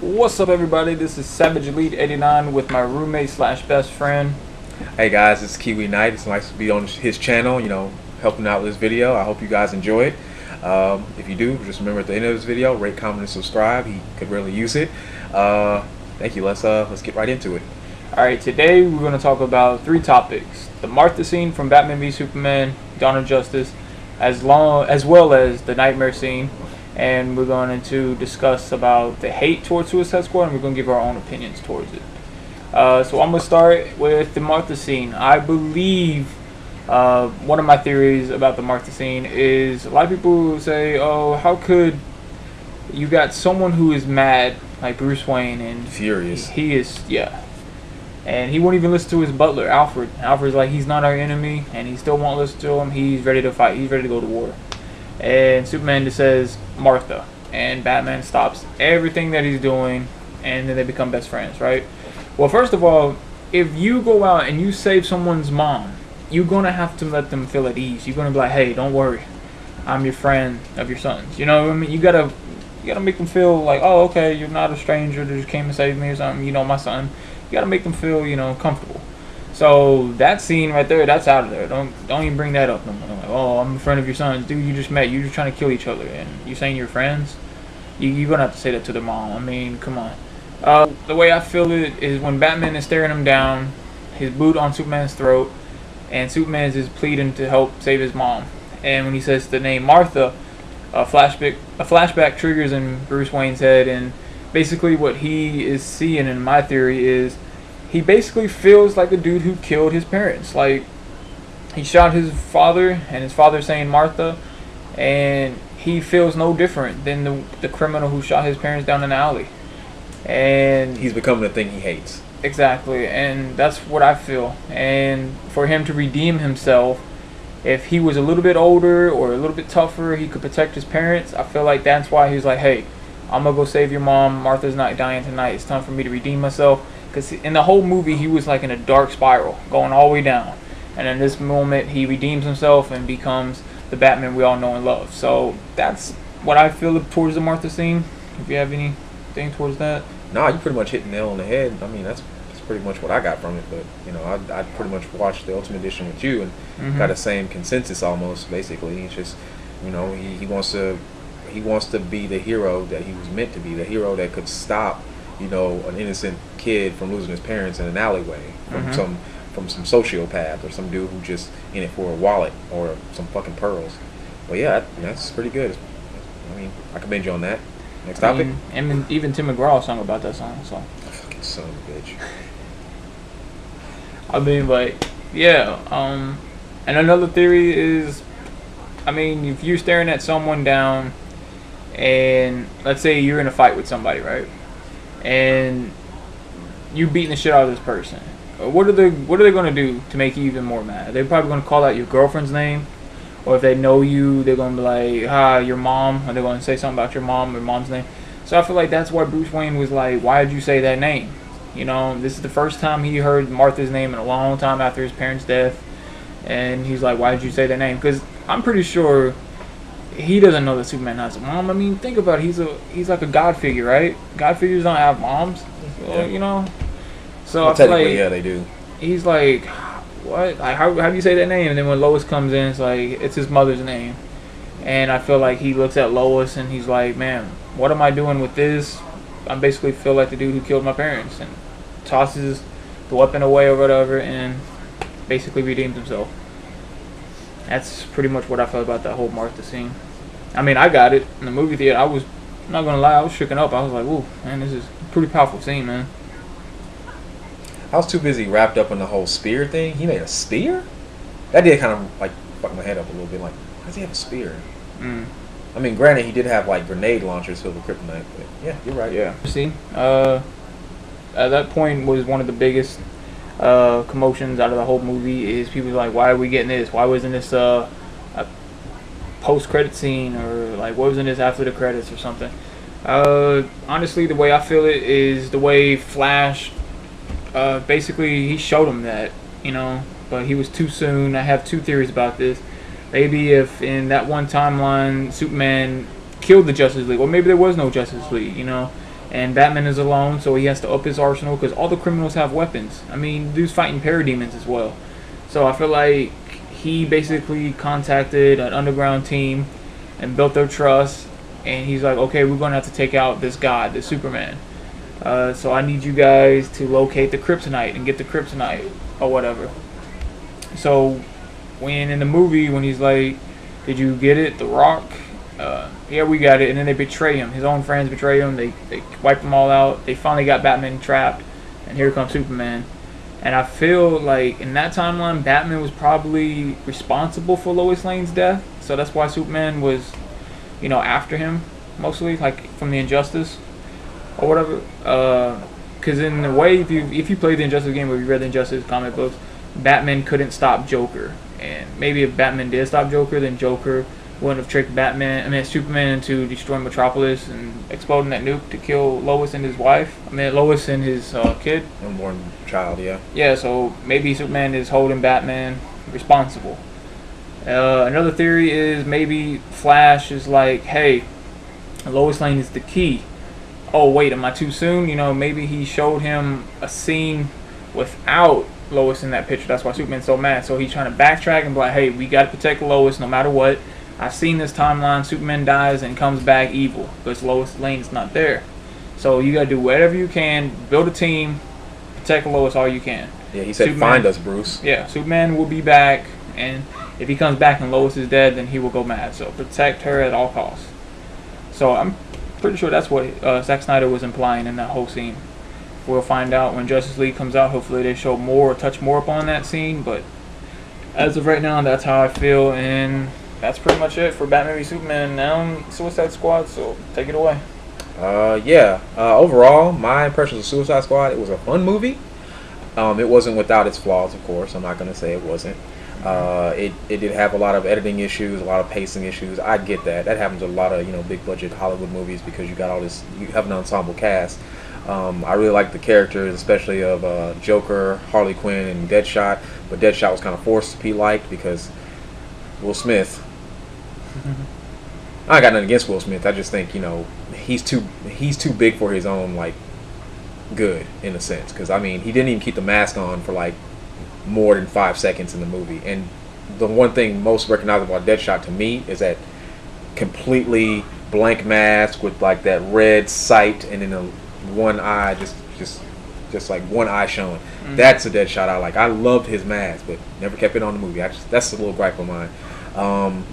What's up, everybody? This is Savage Elite 89 with my roommate slash best friend. Hey guys, it's Kiwi Knight. It's nice to be on his channel, helping out with this video. I hope you guys enjoy it. If you do, just remember at the end of this video, rate, comment, and subscribe. He could really use it. Thank you. Let's get right into it. Alright, today we're going to talk about three topics. The Martha scene from Batman v Superman, Dawn of Justice, as well as the Knightmare scene. And we're going to discuss about the hate towards Suicide Squad, and we're going to give our own opinions towards it. So I'm going to start with the Martha scene. I believe one of my theories about the Martha scene is a lot of people say, oh, how could you got someone who is mad like Bruce Wayne and furious. He is, yeah. And he won't even listen to his butler, Alfred. Alfred's like, he's not our enemy, and he still won't listen to him. He's ready to fight. He's ready to go to war. And Superman just says Martha, and Batman stops everything that he's doing, and then they become best friends, right? Well, first of all, if you go out and you save someone's mom, you're gonna have to let them feel at ease. You're gonna be like, hey, don't worry, I'm your friend of your sons. You know what I mean? You gotta make them feel like, oh, okay, you're not a stranger that just came to save me or something. You know, my son. You gotta make them feel, comfortable. So that scene right there, that's out of there. Don't even bring that up no more. Like, oh, I'm a friend of your sons. Dude, you just met. You're just trying to kill each other. And you saying you're friends? You're going to have to say that to their mom. I mean, come on. The way I feel it is when Batman is staring him down, his boot on Superman's throat, and Superman is just pleading to help save his mom. And when he says the name Martha, a flashback triggers in Bruce Wayne's head. And basically what he is seeing, in my theory, is he basically feels like the dude who killed his parents. Like, he shot his father, and his father saying Martha, and he feels no different than the criminal who shot his parents down in the alley. And he's becoming the thing he hates. Exactly, and that's what I feel. And for him to redeem himself, if he was a little bit older or a little bit tougher, he could protect his parents. I feel like that's why he's like, hey, I'm gonna go save your mom. Martha's not dying tonight. It's time for me to redeem myself. Because in the whole movie, he was like in a dark spiral, going all the way down. And in this moment, he redeems himself and becomes the Batman we all know and love. So that's what I feel towards the Martha scene. If you have anything towards that. Nah, you pretty much hit the nail on the head. I mean, that's pretty much what I got from it. But, I pretty much watched the Ultimate Edition with you and got the same consensus almost, basically. It's just, he wants to be the hero that he was meant to be, the hero that could stop an innocent kid from losing his parents in an alleyway from some sociopath or some dude who just in it for a wallet or some fucking pearls. But yeah, that's pretty good. I mean, I commend you on that. Next topic. And even Tim McGraw sung about that song. So. Fucking son of a bitch. I mean, like, yeah. And another theory is, I mean, if you're staring at someone down, and let's say you're in a fight with somebody, right? And you beating the shit out of this person. What are they going to do to make you even more mad? They're probably going to call out your girlfriend's name, or if they know you, they're going to be like, your mom, or they're going to say something about your mom or mom's name. So I feel like that's why Bruce Wayne was like, why did you say that name? This is the first time he heard Martha's name in a long time after his parents' death, and he's like, why did you say that name? Because I'm pretty sure he doesn't know that Superman has a mom. I mean, think about it. He's like a god figure, right? God figures don't have moms, yeah. So well, I feel like, yeah, they do. He's like, what? Like, how do you say that name? And then when Lois comes in, it's like, it's his mother's name. And I feel like he looks at Lois and he's like, man, what am I doing with this? I basically feel like the dude who killed my parents, and tosses the weapon away or whatever, and basically redeems himself. That's pretty much what I felt about that whole Martha scene. I mean, I got it in the movie theater. I'm not gonna lie, I was shooken up. I was like, "Whoa, man, this is a pretty powerful scene, man." I was too busy wrapped up in the whole spear thing. He made a spear? That did kind of like fuck my head up a little bit. Like, why does he have a spear? I mean, granted, he did have like grenade launchers filled with kryptonite, but yeah, you're right. Yeah. See, at that point was one of the biggest commotions out of the whole movie. Is people like, why are we getting this? Why wasn't this a post-credit scene, or like, why wasn't this after the credits or something? Honestly, the way I feel it is the way Flash, basically he showed him that, but he was too soon. I have two theories about this. Maybe if in that one timeline Superman killed the Justice League, or maybe there was no Justice League, and Batman is alone, so he has to up his arsenal because all the criminals have weapons. I mean, dude's fighting parademons as well. So I feel like he basically contacted an underground team and built their trust, and he's like, okay, we're going to have to take out this god, this Superman. So I need you guys to locate the kryptonite and get the kryptonite or whatever. So when in the movie, when he's like, did you get it, The Rock? Yeah, we got it. And then they betray him. His own friends betray him. They wipe them all out. They finally got Batman trapped, and here comes Superman. And I feel like in that timeline, Batman was probably responsible for Lois Lane's death. So that's why Superman was, after him mostly, like from the Injustice or whatever. Because in a way, if you played the Injustice game or you read the Injustice comic books, Batman couldn't stop Joker. And maybe if Batman did stop Joker, then Joker wouldn't have tricked Superman into destroying Metropolis and exploding that nuke to kill Lois and his wife. Lois and his kid. Unborn child, yeah. Yeah, so maybe Superman is holding Batman responsible. Another theory is maybe Flash is like, hey, Lois Lane is the key. Oh, wait, am I too soon? Maybe he showed him a scene without Lois in that picture. That's why Superman's so mad. So he's trying to backtrack and be like, hey, we got to protect Lois no matter what. I've seen this timeline. Superman dies and comes back evil because Lois Lane's not there. So you got to do whatever you can. Build a team. Protect Lois all you can. Yeah, he said, find us, Bruce. Yeah, Superman will be back. And if he comes back and Lois is dead, then he will go mad. So protect her at all costs. So I'm pretty sure that's what Zack Snyder was implying in that whole scene. We'll find out when Justice League comes out. Hopefully they show more or touch more upon that scene. But as of right now, that's how I feel. And that's pretty much it for Batman v Superman. Now Suicide Squad, so take it away. Overall, my impressions of Suicide Squad, it was a fun movie. It wasn't without its flaws, of course. I'm not going to say it wasn't. It did have a lot of editing issues, a lot of pacing issues. I get that. That happens with a lot of big budget Hollywood movies because you have an ensemble cast. I really like the characters, especially of Joker, Harley Quinn, and Deadshot. But Deadshot was kind of forced to be liked because Will Smith. I got nothing against Will Smith. I just think he's too big for his own good in a sense. Because he didn't even keep the mask on for more than 5 seconds in the movie. And the one thing most recognizable about Deadshot to me is that completely blank mask with that red sight and then one eye just like one eye showing. Mm-hmm. That's a Deadshot I like. I loved his mask, but never kept it on the movie. That's a little gripe of mine.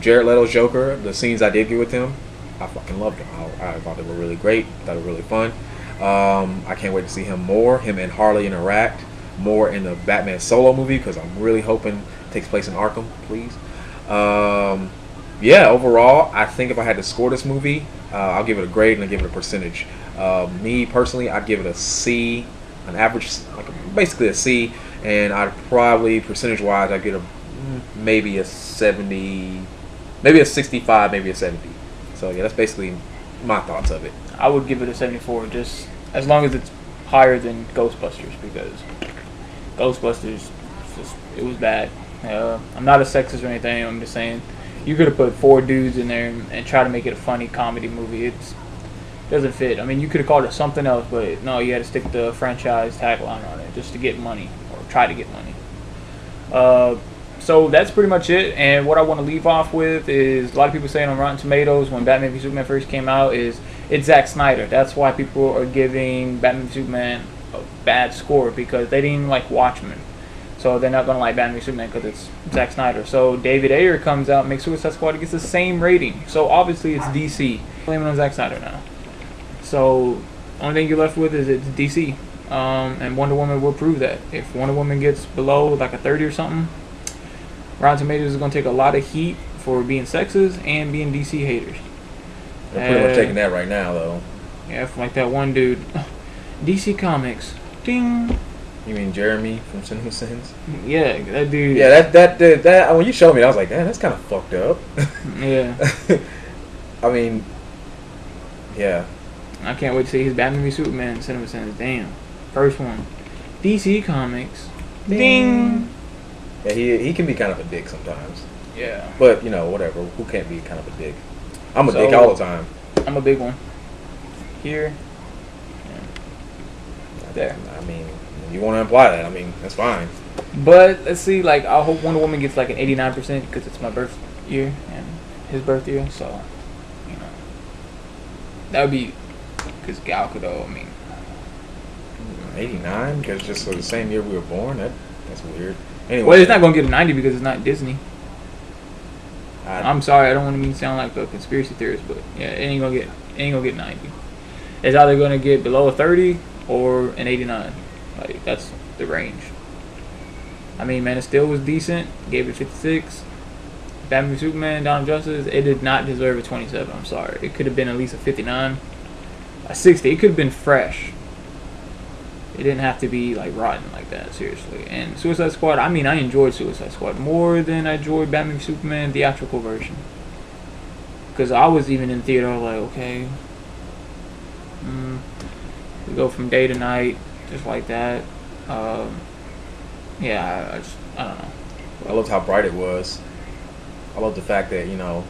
Jared Leto's Joker, the scenes I did get with him, I fucking loved them. I thought they were really great. Thought they were really fun. I can't wait to see him and Harley interact more in the Batman solo movie because I'm really hoping it takes place in Arkham, please. Overall, I think if I had to score this movie, I'll give it a grade and I'll give it a percentage. Me personally, I'd give it a C, an average, basically a C, and I'd probably, percentage-wise, I'd get maybe a 70, maybe a 65, maybe a 70. So yeah, that's basically my thoughts of it. I would give it a 74, just as long as it's higher than Ghostbusters, because Ghostbusters, it was bad. I'm not a sexist or anything. I'm just saying you could have put 4 dudes in there and try to make it a funny comedy movie. It doesn't fit. You could have called it something else, but no, you had to stick the franchise tagline on it just to get money or try to get money. So that's pretty much it. And what I want to leave off with is a lot of people saying on Rotten Tomatoes when Batman v Superman first came out is it's Zack Snyder. That's why people are giving Batman v Superman a bad score because they didn't like Watchmen. So they're not going to like Batman v Superman because it's Zack Snyder. So David Ayer comes out and makes Suicide Squad. It gets the same rating. So obviously it's DC. Blaming on Zack Snyder now. So only thing you're left with is it's DC. And Wonder Woman will prove that. If Wonder Woman gets below a 30 or something, Rotten Tomatoes is going to take a lot of heat for being sexist and being DC haters. They're pretty much taking that right now, though. Yeah, like that one dude. DC Comics. Ding. You mean Jeremy from Cinema Sins? Yeah, that dude. Yeah, that when you showed me, I was like, damn, that's kind of fucked up. Yeah. Yeah. I can't wait to see his Batman v Superman Cinema Sins. Damn. First one. DC Comics. Ding. Yeah, he can be kind of a dick sometimes. Yeah. But, whatever. Who can't be kind of a dick? I'm a dick all the time. I'm a big one. Here. there. I mean, you want to imply that. I mean, that's fine. But let's see. Like, I hope Wonder Woman gets like an 89% because it's my birth year and his birth year. So, you know, that would be because Gal Gadot. I mean, 89 because just the same year we were born. That's weird. Anyway, well, it's not gonna get a 90 because it's not Disney. I'm I'm sorry, I don't want to sound like a conspiracy theorist, but yeah, it ain't gonna get 90. It's either gonna get below a 30 or an 89. Like, that's the range. I mean, Man of Steel was decent. Gave it 56. Batman v Superman, Dawn of Justice, it did not deserve a 27. I'm sorry. It could have been at least a 59, a 60. It could have been fresh. It didn't have to be like rotten like that, seriously. And Suicide Squad, I mean, I enjoyed Suicide Squad more than I enjoyed Batman v Superman theatrical version. Because I was even in theater, I was like, okay, we go from day to night, just like that. Yeah, I don't know. I loved how bright it was. I love the fact that, you know,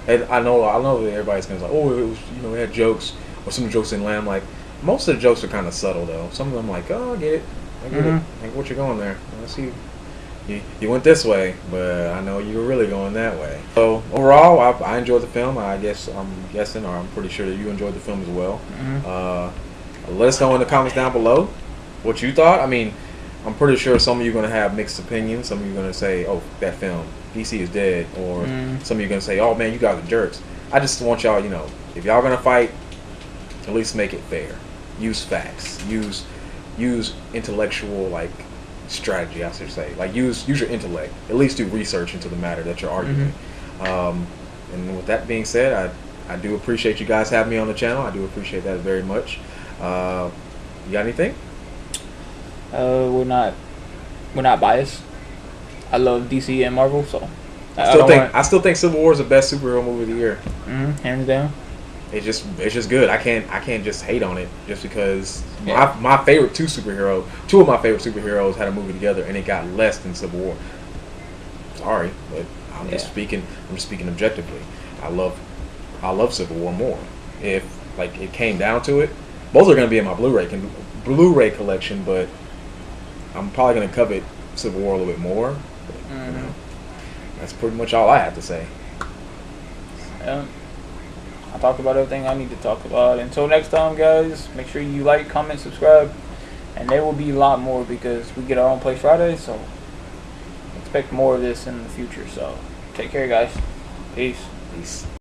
and I know that everybody's gonna be like, oh, it was, you know, it had jokes, or some jokes didn't land. Like, most of the jokes are kind of subtle though. Some of them like, oh, I get it, Like, what you're going there? I see you went this way, but I know you were really going that way. So overall, I enjoyed the film. I guess I'm guessing, or I'm pretty sure that you enjoyed the film as well. Let us know in the comments down below what you thought. I mean, I'm pretty sure some of you are going to have mixed opinions. Some of you are going to say, oh, that film, DC is dead. Or some of you are going to say, oh, man, you guys are jerks. I just want y'all, you know, if y'all going to fight, at least make it fair. Use facts. Use intellectual, like, strategy, I should say. Like, use your intellect. At least do research into the matter that you're arguing. And with that being said, I do appreciate you guys having me on the channel. I do appreciate that very much. You got anything? We're not biased. I love DC and Marvel, so I still think Civil War is the best superhero movie of the year. Hands down. It's just good. I can't just hate on it just because two of my favorite superheroes had a movie together and it got less than Civil War. Sorry, but I'm just speaking objectively. I love Civil War more. If like it came down to it, both are going to be in my Blu-ray collection, but I'm probably going to covet Civil War a little bit more. But, you know, that's pretty much all I have to say. Yeah. I talked about everything I need to talk about. Until next time, guys, make sure you like, comment, subscribe, and there will be a lot more because we get our own Place Friday, so expect more of this in the future. So take care, guys. Peace.